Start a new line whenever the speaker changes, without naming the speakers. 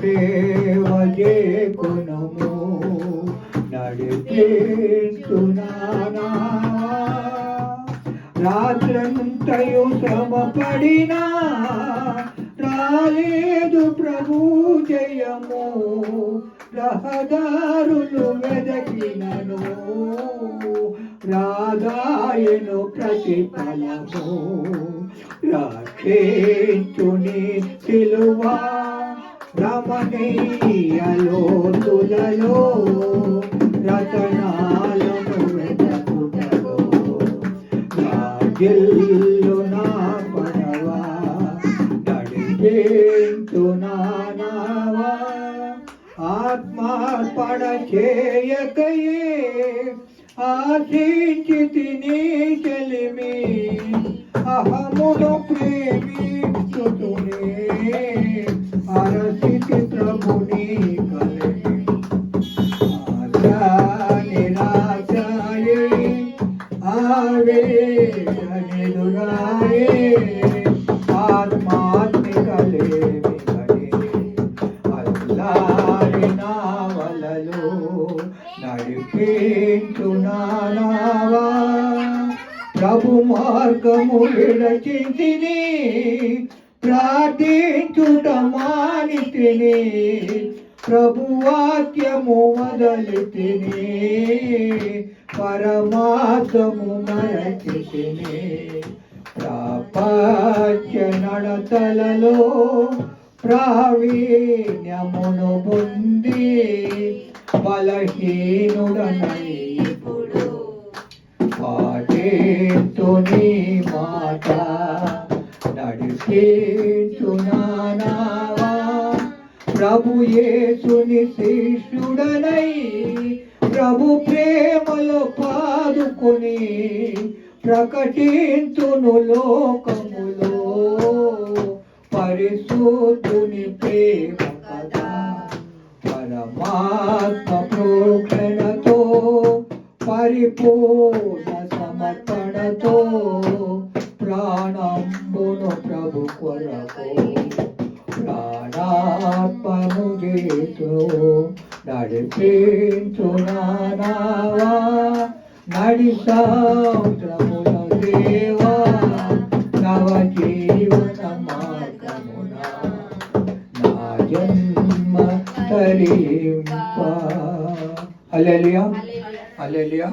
సేవ చేకొనుము నడిపించునానా రాత్రంతయు శ్రమపడినా రాలేదు ప్రభు జయము రహదారులు వెదకినను రాదాయను ప్రతిఫలము రక్షించుని సిలువా రమణీయలో తులలో రతనాలను వెతకుటలో రాజిల్లు నా పడవా నడిపించు నానావా ఆత్మార్పణ చేయకయే ఆశించితిని చెలిమి అహమును ప్రేమించుతునే అరసితి ప్రభుని కలిమి ఆశా నిరాశాయే ఆవేదనెదురాయే ఆత్మాత్మికలేమి అల్లారి నావలలో నడిపించునానావా ప్రభు మార్గము విడచింతిని ప్రార్థించుట మానితిని ప్రభు వాక్యము వదలితిని పరమాత్మము మరచితిని ప్రపంచ నడతలలో ప్రావీణ్యమును పొంది బలహీనుడనై ఇప్పుడు పాటేతుని మాట నడిపించునానావా ప్రభు యేసుని శిష్యుడనై ప్రభు ప్రేమలో పాదుకొని ప్రకటించును లోకములో పరిశుద్ధుని ప్రేమ కదా పరమాత్మ ప్రోక్షణతో పరిపూర్ణ సమర్పణతో ప్రాణంబును ప్రభు కొరకు ప్రాణాత్మను చేతు నడిపించునానావా నడి సముద్రముల దేవా నవ జీవన మార్గమున నా జన్మ తరింప హల్లెలూయా హల్లెలూయా.